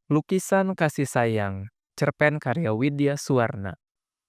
Lukisan Kasih Sayang, cerpen karya Widya Suwarna.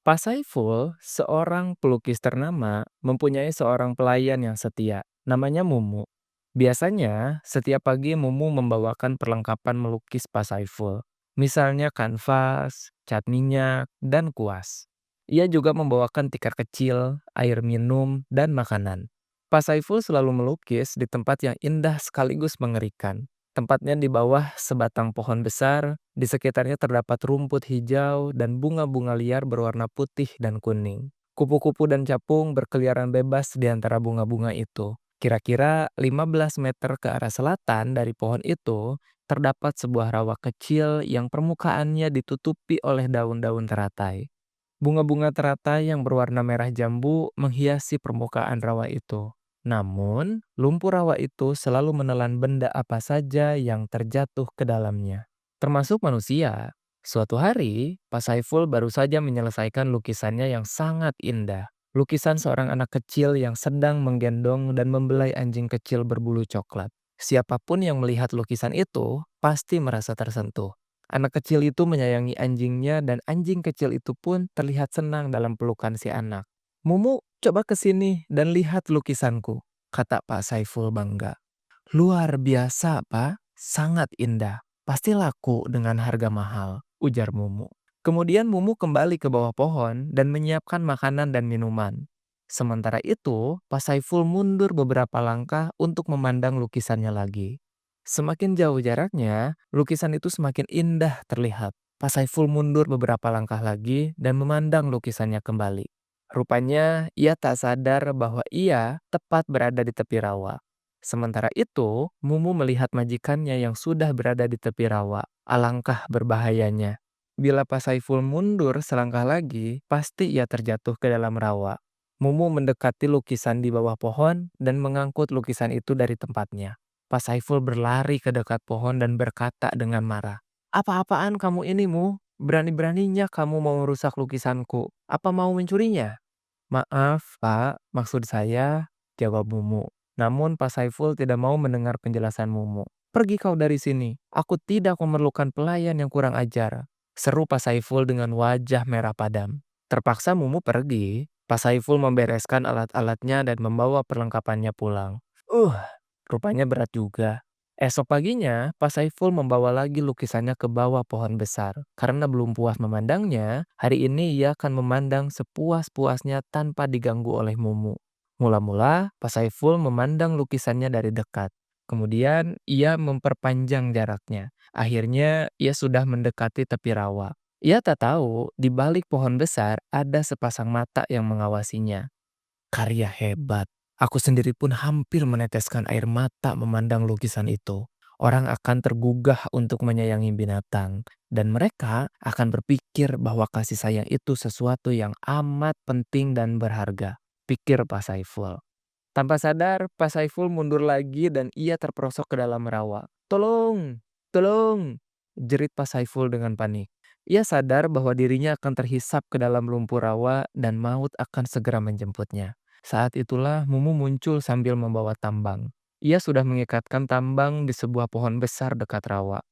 Pak Saiful, seorang pelukis ternama, mempunyai seorang pelayan yang setia. Namanya Mumu. Biasanya, setiap pagi Mumu membawakan perlengkapan melukis Pak Saiful. Misalnya kanvas, cat minyak, dan kuas. Ia juga membawakan tikar kecil, air minum, dan makanan. Pak Saiful selalu melukis di tempat yang indah sekaligus mengerikan. Tempatnya di bawah sebatang pohon besar, di sekitarnya terdapat rumput hijau dan bunga-bunga liar berwarna putih dan kuning. Kupu-kupu dan capung berkeliaran bebas di antara bunga-bunga itu. Kira-kira 15 meter ke arah selatan dari pohon itu, terdapat sebuah rawa kecil yang permukaannya ditutupi oleh daun-daun teratai. Bunga-bunga teratai yang berwarna merah jambu menghiasi permukaan rawa itu. Namun, lumpur rawa itu selalu menelan benda apa saja yang terjatuh ke dalamnya, termasuk manusia. Suatu hari, Pak Saiful baru saja menyelesaikan lukisannya yang sangat indah. Lukisan seorang anak kecil yang sedang menggendong dan membelai anjing kecil berbulu coklat. Siapapun yang melihat lukisan itu pasti merasa tersentuh. Anak kecil itu menyayangi anjingnya dan anjing kecil itu pun terlihat senang dalam pelukan si anak. "Mumu, coba ke sini dan lihat lukisanku," kata Pak Saiful bangga. "Luar biasa, Pak. Sangat indah. Pasti laku dengan harga mahal," ujar Mumu. Kemudian Mumu kembali ke bawah pohon dan menyiapkan makanan dan minuman. Sementara itu, Pak Saiful mundur beberapa langkah untuk memandang lukisannya lagi. Semakin jauh jaraknya, lukisan itu semakin indah terlihat. Pak Saiful mundur beberapa langkah lagi dan memandang lukisannya kembali. Rupanya ia tak sadar bahwa ia tepat berada di tepi rawa. Sementara itu, Mumu melihat majikannya yang sudah berada di tepi rawa. Alangkah berbahayanya. Bila Pak Saiful mundur selangkah lagi, pasti ia terjatuh ke dalam rawa. Mumu mendekati lukisan di bawah pohon dan mengangkut lukisan itu dari tempatnya. Pak Saiful berlari ke dekat pohon dan berkata dengan marah, "Apa-apaan kamu ini, Mu? Berani-beraninya kamu mau merusak lukisanku. Apa mau mencurinya?" "Maaf, Pak, maksud saya," jawab Mumu. Namun Pak Saiful tidak mau mendengar penjelasan Mumu. "Pergi kau dari sini. Aku tidak memerlukan pelayan yang kurang ajar," seru Pak Saiful dengan wajah merah padam. Terpaksa Mumu pergi. Pak Saiful membereskan alat-alatnya dan membawa perlengkapannya pulang. Uh, Rupanya berat juga. Esok paginya, Pak Saiful membawa lagi lukisannya ke bawah pohon besar. Karena belum puas memandangnya, hari ini ia akan memandang sepuas-puasnya tanpa diganggu oleh Mumu. Mula-mula, Pak Saiful memandang lukisannya dari dekat. Kemudian, ia memperpanjang jaraknya. Akhirnya, ia sudah mendekati tepi rawa. Ia tak tahu, di balik pohon besar ada sepasang mata yang mengawasinya. Karya hebat. Aku sendiri pun hampir meneteskan air mata memandang lukisan itu. Orang akan tergugah untuk menyayangi binatang, dan mereka akan berpikir bahwa kasih sayang itu sesuatu yang amat penting dan berharga, pikir Pak Saiful. Tanpa sadar, Pak Saiful mundur lagi dan ia terperosok ke dalam rawa. "Tolong! Tolong!" jerit Pak Saiful dengan panik. Ia sadar bahwa dirinya akan terhisap ke dalam lumpur rawa dan maut akan segera menjemputnya. Saat itulah Mumu muncul sambil membawa tambang. Ia sudah mengikatkan tambang di sebuah pohon besar dekat rawa.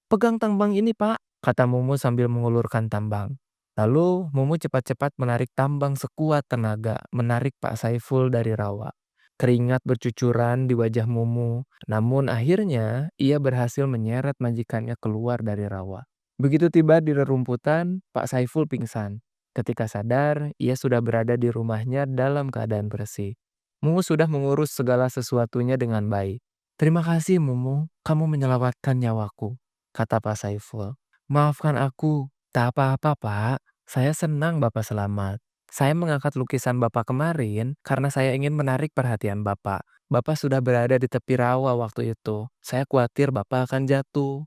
"Pegang tambang ini, Pak," kata Mumu sambil mengulurkan tambang. Lalu Mumu cepat-cepat menarik tambang sekuat tenaga, menarik Pak Saiful dari rawa. Keringat bercucuran di wajah Mumu, namun akhirnya ia berhasil menyeret majikannya keluar dari rawa. Begitu tiba di rerumputan, Pak Saiful pingsan. Ketika sadar, ia sudah berada di rumahnya dalam keadaan bersih. Mumu sudah mengurus segala sesuatunya dengan baik. "Terima kasih, Mumu, kamu menyelamatkan nyawaku," kata Pak Saiful. "Maafkan aku." "Tak apa-apa, Pak. Saya senang Bapak selamat. Saya mengangkat lukisan Bapak kemarin karena saya ingin menarik perhatian Bapak. Bapak sudah berada di tepi rawa waktu itu. Saya khawatir Bapak akan jatuh.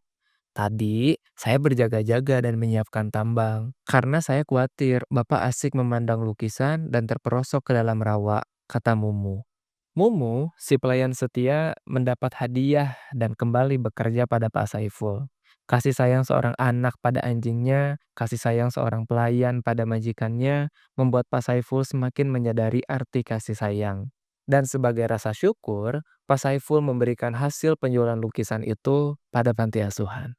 Tadi saya berjaga-jaga dan menyiapkan tambang karena saya khawatir Bapak asik memandang lukisan dan terperosok ke dalam rawa," kata Mumu. Mumu, si pelayan setia, mendapat hadiah dan kembali bekerja pada Pak Saiful. Kasih sayang seorang anak pada anjingnya, kasih sayang seorang pelayan pada majikannya, membuat Pak Saiful semakin menyadari arti kasih sayang. Dan sebagai rasa syukur, Pak Saiful memberikan hasil penjualan lukisan itu pada panti asuhan.